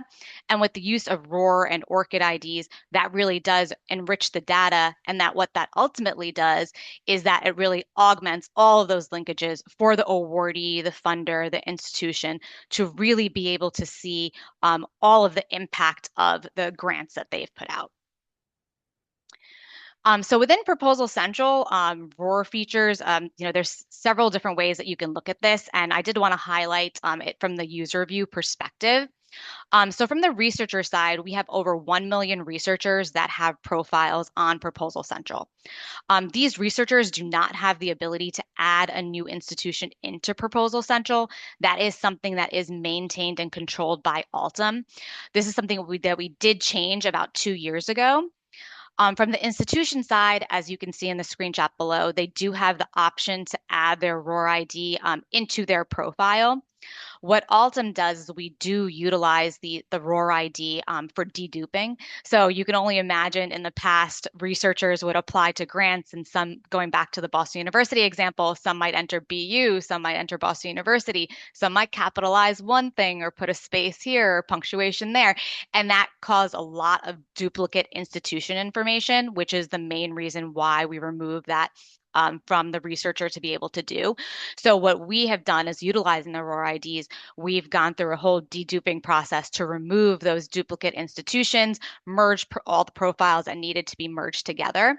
S7: And with the use of ROR and ORCID IDs, that really does enrich the data. And that what that ultimately does is that it really augments all of those linkages for the awardee, the funder, the institution to really be able to see all of the impact of the grants that they've put out. So within Proposal Central, ROR features, there's several different ways that you can look at this, and I did want to highlight it from the user view perspective. So from the researcher side, we have over 1 million researchers that have profiles on Proposal Central. These researchers do not have the ability to add a new institution into Proposal Central. That is something that is maintained and controlled by Altum. This is something that we did change about 2 years ago. From the institution side, as you can see in the screenshot below, they do have the option to add their ROR ID into their profile. What Altum does is we do utilize the ROR ID for deduping. So you can only imagine in the past, researchers would apply to grants, and some, going back to the Boston University example, some might enter BU, some might enter Boston University, some might capitalize one thing or put a space here or punctuation there. And that caused a lot of duplicate institution information, which is the main reason why we remove that from the researcher to be able to do. So what we have done is utilizing the ROR IDs, we've gone through a whole deduping process to remove those duplicate institutions, merge all the profiles that needed to be merged together.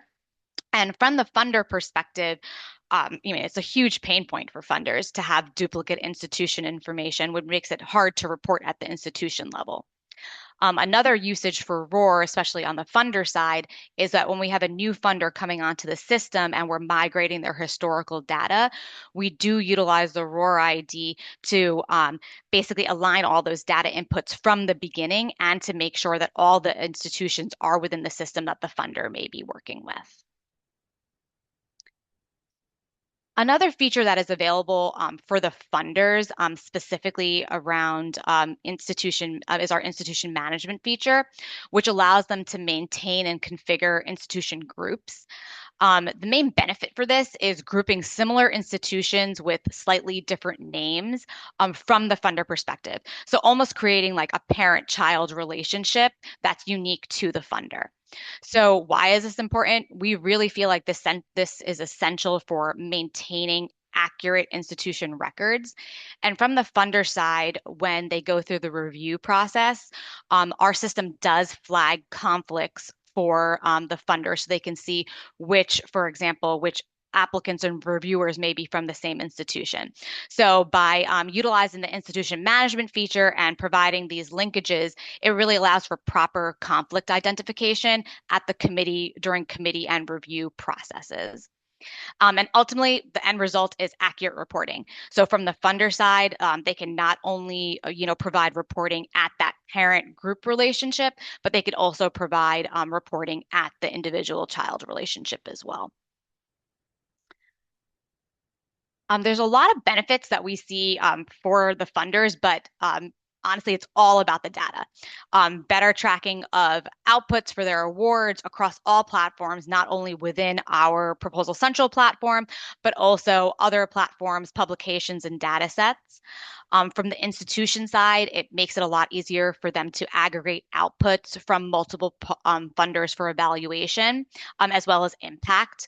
S7: And from the funder perspective, it's a huge pain point for funders to have duplicate institution information, which makes it hard to report at the institution level. Another usage for ROR, especially on the funder side, is that when we have a new funder coming onto the system and we're migrating their historical data, we do utilize the ROR ID to basically align all those data inputs from the beginning and to make sure that all the institutions are within the system that the funder may be working with. Another feature that is available for the funders, specifically around institution, is our institution management feature, which allows them to maintain and configure institution groups. The main benefit for this is grouping similar institutions with slightly different names from the funder perspective. So almost creating like a parent-child relationship that's unique to the funder. So why is this important? We really feel like this is essential for maintaining accurate institution records. And from the funder side, when they go through the review process, our system does flag conflicts for the funder so they can see which, for example, which applicants and reviewers may be from the same institution. So by utilizing the institution management feature and providing these linkages, it really allows for proper conflict identification at the committee during committee and review processes. And ultimately, the end result is accurate reporting. So from the funder side, they can not only provide reporting at that parent group relationship, but they could also provide reporting at the individual child relationship as well. There's a lot of benefits that we see for the funders, but honestly, it's all about the data. Better tracking of outputs for their awards across all platforms, not only within our Proposal Central platform, but also other platforms, publications, and data sets. From the institution side, it makes it a lot easier for them to aggregate outputs from multiple funders for evaluation, as well as impact.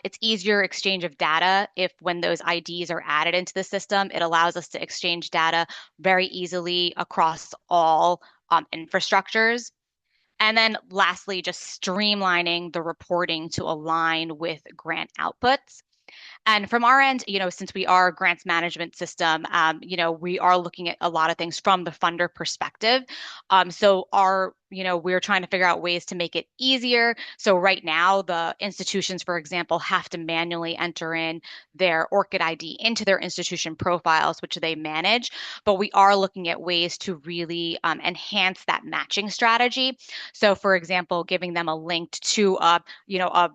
S7: It's easier exchange of data if when those IDs are added into the system, it allows us to exchange data very easily across all infrastructures. And then lastly, just streamlining the reporting to align with grant outputs. And from our end, since we are a grants management system, we are looking at a lot of things from the funder perspective. We're trying to figure out ways to make it easier. So right now, the institutions, for example, have to manually enter in their ORCID ID into their institution profiles, which they manage. But we are looking at ways to really enhance that matching strategy. So, for example, giving them a link to a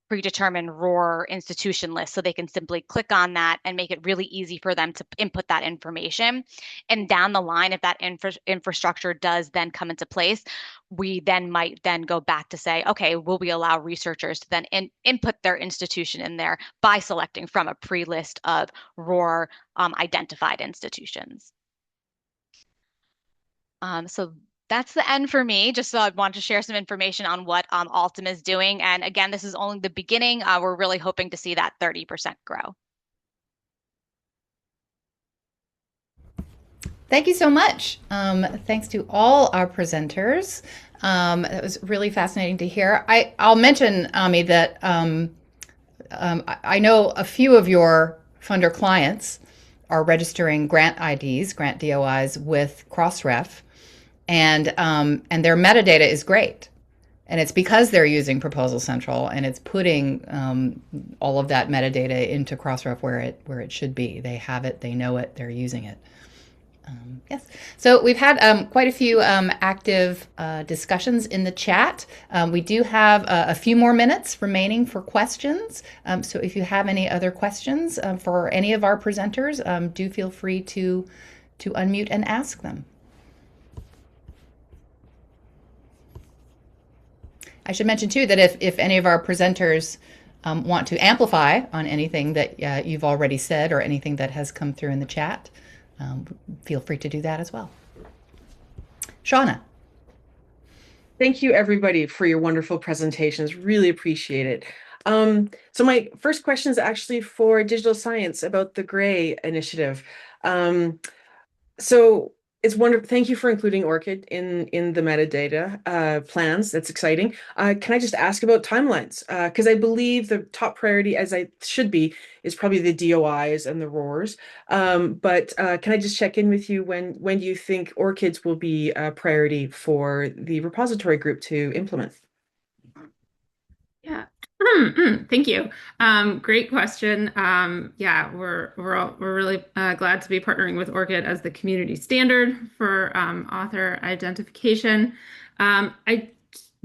S7: predetermined ROR institution list so they can simply click on that and make it really easy for them to input that information. And down the line, if that infrastructure does then come into place, we then might then go back to say, okay, will we allow researchers to then input their institution in there by selecting from a pre-list of ROR identified institutions. So that's the end for me. Just so I want to share some information on what Altum is doing. And again, this is only the beginning. We're really hoping to see that 30% grow.
S1: Thank you so much. Thanks to all our presenters. That was really fascinating to hear. I'll mention, Ami, that I know a few of your funder clients are registering grant IDs, grant DOIs with Crossref. And their metadata is great. And it's because they're using Proposal Central and it's putting all of that metadata into Crossref where it should be. They have it, they know it, they're using it. Yes. So we've had quite a few active discussions in the chat. We do have a few more minutes remaining for questions. So if you have any other questions for any of our presenters, do feel free to unmute and ask them. I should mention, too, that if any of our presenters want to amplify on anything that you've already said or anything that has come through in the chat, feel free to do that as well. Shauna.
S3: Thank you, everybody, for your wonderful presentations. Really appreciate it. So my first question is actually for digital science about the GRAY initiative. So it's wonderful. Thank you for including ORCID in the metadata plans. That's exciting. Can I just ask about timelines? Because I believe the top priority, as I should be, is probably the DOIs and the RORs. But can I just check in with you when do you think ORCIDs will be a priority for the repository group to implement?
S6: Yeah. Thank you. Great question. Yeah, we're really glad to be partnering with ORCID as the community standard for author identification. I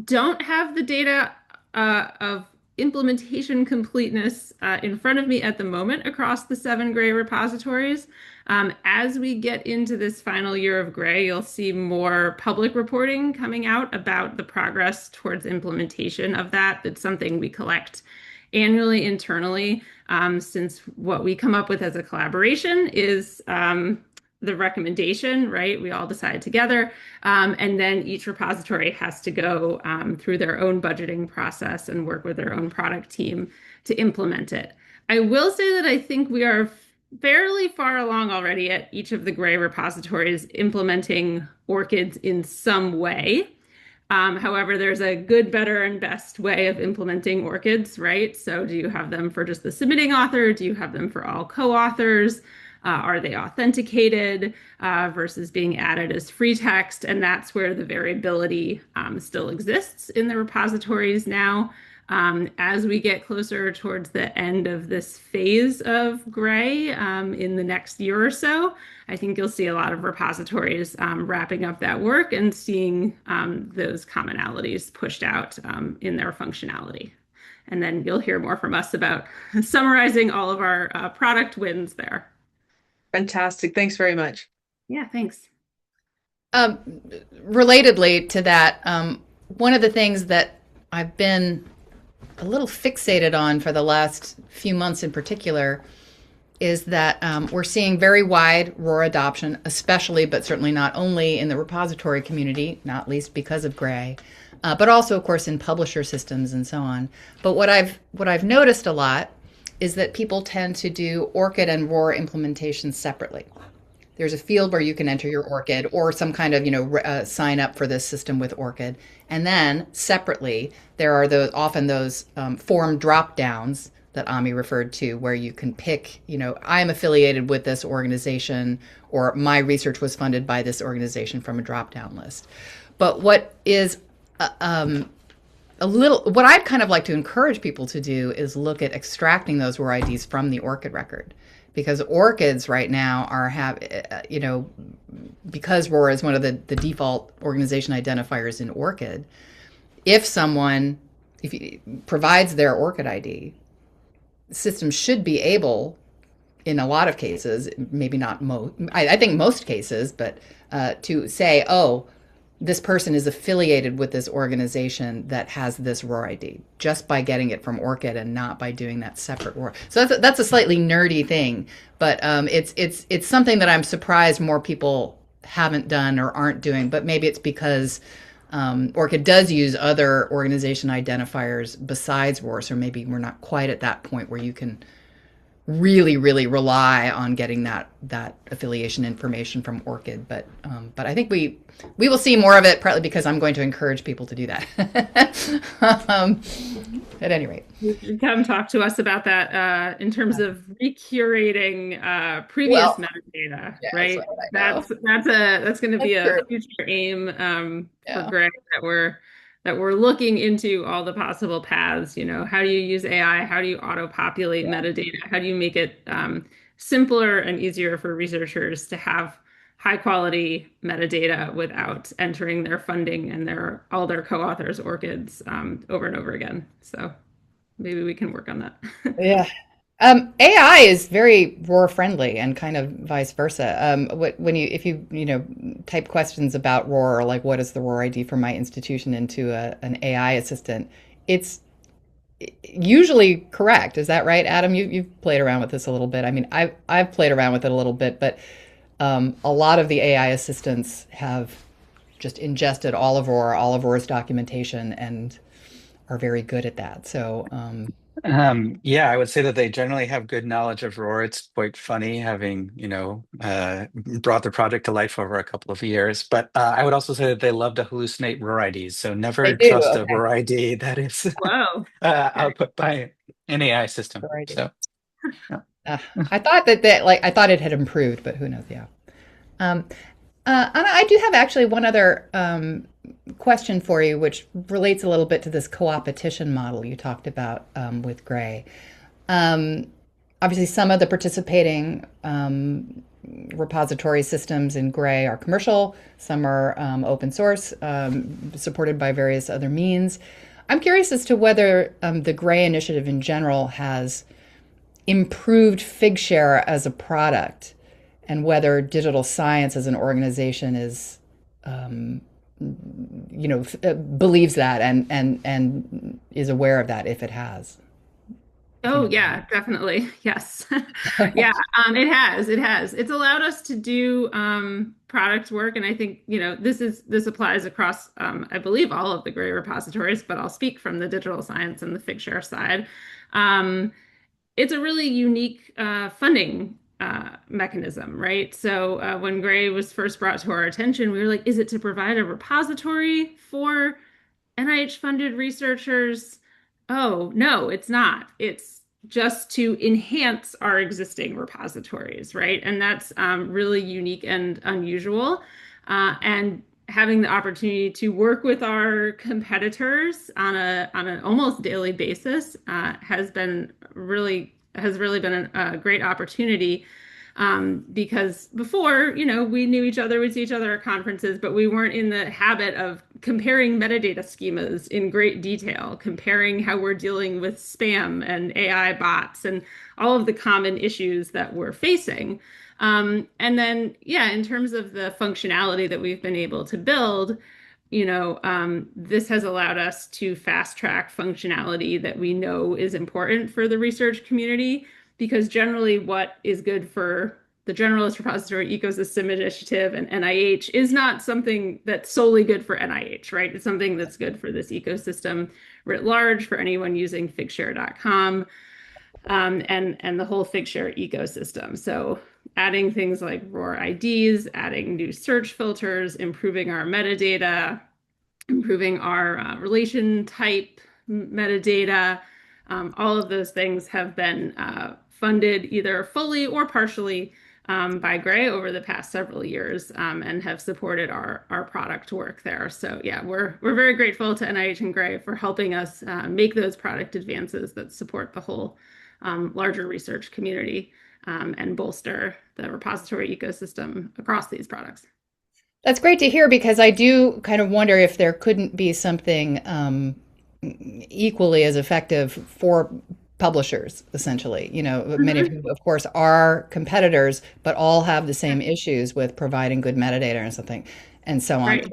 S6: don't have the data of implementation completeness in front of me at the moment across the 7 GRAY repositories. As we get into this final year of GRAY, you'll see more public reporting coming out about the progress towards implementation of that. That's something we collect annually internally, since what we come up with as a collaboration is the recommendation, right? We all decide together, and then each repository has to go through their own budgeting process and work with their own product team to implement it. I will say that I think we are fairly far along already at each of the GRAY repositories implementing ORCIDs in some way. However, there's a good, better, and best way of implementing ORCIDs, right? So do you have them for just the submitting author? Do you have them for all co-authors? Are they authenticated versus being added as free text? And that's where the variability still exists in the repositories now. As we get closer towards the end of this phase of Gray in the next year or so, I think you'll see a lot of repositories wrapping up that work and seeing those commonalities pushed out in their functionality. And then you'll hear more from us about summarizing all of our product wins there.
S3: Fantastic. Thanks very much.
S6: Yeah, thanks.
S1: Relatedly to that, one of the things that I've been a little fixated on for the last few months in particular is that we're seeing very wide ROR adoption, especially, but certainly not only in the repository community, not least because of Gray, but also, of course, in publisher systems and so on. But what I've noticed a lot is that people tend to do ORCID and ROR implementations separately. There's a field where you can enter your ORCID or some kind of, sign up for this system with ORCID. And then separately, there are often those form drop downs that Ami referred to, where you can pick, I'm affiliated with this organization, or my research was funded by this organization from a drop down list. But what is what I'd kind of like to encourage people to do is look at extracting those ROR IDs from the ORCID record. Because ORCIDs right now because ROR is one of the default organization identifiers in ORCID, if someone provides their ORCID ID, systems should be able, in a lot of cases, maybe not most, I think most cases, but to say, oh, this person is affiliated with this organization that has this ROR ID, just by getting it from ORCID and not by doing that separate ROR. So that's a slightly nerdy thing, but it's something that I'm surprised more people haven't done or aren't doing. But maybe it's because ORCID does use other organization identifiers besides ROR, so maybe we're not quite at that point where you can really, really rely on getting that affiliation information from ORCID. But I think we will see more of it, partly because I'm going to encourage people to do that. At any rate,
S6: Come talk to us about that in terms of recurating previous metadata,
S1: yeah,
S6: right? That's going to be a future aim for Gray that we're looking into all the possible paths. How do you use AI? How do you auto-populate metadata? How do you make it simpler and easier for researchers to have high-quality metadata without entering their funding and all their co-authors' ORCIDs over and over again? So maybe we can work on that.
S1: Yeah. AI is very ROR friendly and kind of vice versa. If you type questions about ROR, like what is the ROR ID for my institution, into an AI assistant, it's usually correct. Is that right, Adam? You've played around with this a little bit. I mean, I've played around with it a little bit, but a lot of the AI assistants have just ingested all of ROR's documentation and are very good at that. So.
S4: Yeah, I would say that they generally have good knowledge of ROR. It's quite funny having, brought the project to life over a couple of years. But I would also say that they love to hallucinate ROR IDs. So never trust a ROR ID that is output by an AI system. So
S1: I thought I thought it had improved, but who knows? Yeah. Anna, I do have actually one other question for you, which relates a little bit to this co-opetition model you talked about with Gray. Obviously, some of the participating repository systems in Gray are commercial, some are open source, supported by various other means. I'm curious as to whether the Gray initiative in general has improved Figshare as a product, and whether digital science as an organization is, believes that and is aware of that, if it has.
S6: Oh yeah, definitely. Yes. Yeah, it has. It's allowed us to do product work, and I think, this applies across I believe all of the Gray repositories, but I'll speak from the digital science and the Figshare side. It's a really unique funding mechanism, right? So when Gray was first brought to our attention, we were like, is it to provide a repository for NIH-funded researchers? Oh, no, it's not. It's just to enhance our existing repositories, right? And that's really unique and unusual. And having the opportunity to work with our competitors on an almost daily basis has really been a great opportunity. Because before, we knew each other, we'd see each other at conferences, but we weren't in the habit of comparing metadata schemas in great detail, comparing how we're dealing with spam and AI bots and all of the common issues that we're facing. And then, yeah, in terms of the functionality that we've been able to build, this has allowed us to fast track functionality that we know is important for the research community, because generally what is good for the Generalist Repository Ecosystem Initiative and NIH is not something that's solely good for NIH, right? It's something that's good for this ecosystem writ large, for anyone using figshare.com, and the whole Figshare ecosystem. So adding things like ROR IDs, adding new search filters, improving our metadata, improving our relation type metadata, all of those things have been funded either fully or partially by Gray over the past several years, and have supported our product work there. So yeah, we're very grateful to NIH and Gray for helping us make those product advances that support the whole larger research community, and bolster the repository ecosystem across these products.
S1: That's great to hear, because I do kind of wonder if there couldn't be something equally as effective for publishers, essentially. Many of whom, of course, are competitors, but all have the same issues with providing good metadata and something, and so on.
S6: Right.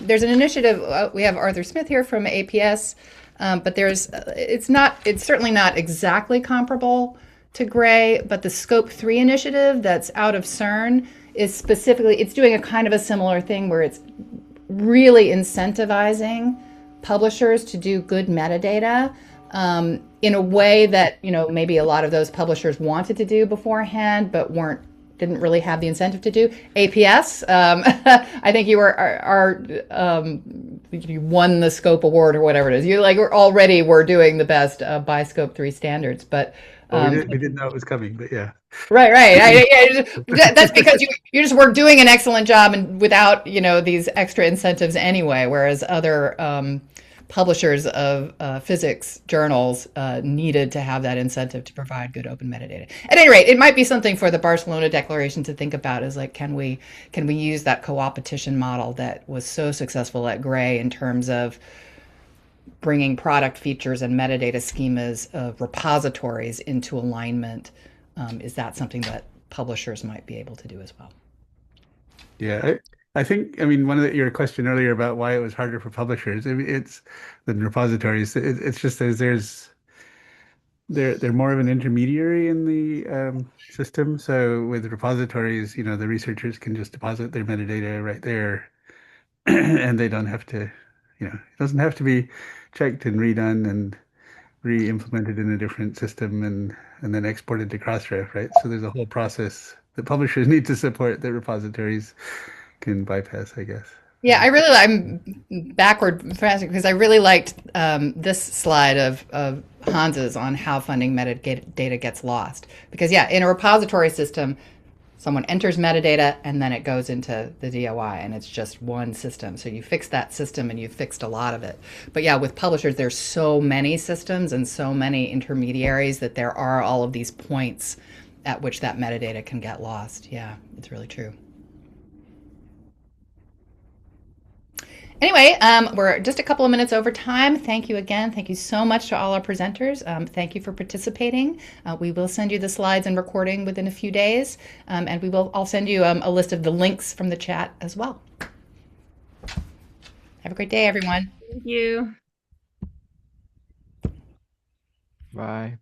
S1: There's an initiative. We have Arthur Smith here from APS, but it's certainly not exactly comparable to Gray, but the Scope 3 initiative that's out of CERN it's doing a kind of a similar thing, where it's really incentivizing publishers to do good metadata in a way that maybe a lot of those publishers wanted to do beforehand, but didn't really have the incentive to do. APS, I think you you won the Scope Award or whatever it is. We're doing the best by Scope 3 standards, but
S8: we didn't know it was coming, but yeah.
S1: Right. That's because you just were doing an excellent job, and without these extra incentives anyway. Whereas other publishers of physics journals needed to have that incentive to provide good open metadata. At any rate, it might be something for the Barcelona Declaration to think about. Is like, can we use that co-opetition model that was so successful at Gray in terms of bringing product features and metadata schemas of repositories into alignment? Is that something that publishers might be able to do as well?
S8: Yeah, I think, one of your question earlier about why it was harder for publishers, it's than repositories. It's just they're more of an intermediary in the system. So with repositories, the researchers can just deposit their metadata right there, and they don't have to, it doesn't have to be checked and redone and re-implemented in a different system and then exported to Crossref, right? So there's a whole process that publishers need to support that repositories can bypass, I guess.
S1: Yeah, I'm backward because I really liked this slide of Hans's on how funding metadata gets lost. Because yeah, in a repository system, someone enters metadata and then it goes into the DOI, and it's just one system. So you fix that system and you've fixed a lot of it. But yeah, with publishers, there's so many systems and so many intermediaries that there are all of these points at which that metadata can get lost. Yeah, it's really true. Anyway, we're just a couple of minutes over time. Thank you again. Thank you so much to all our presenters. Thank you for participating. We will send you the slides and recording within a few days, and I'll send you a list of the links from the chat as well. Have a great day, everyone.
S6: Thank you.
S9: Bye.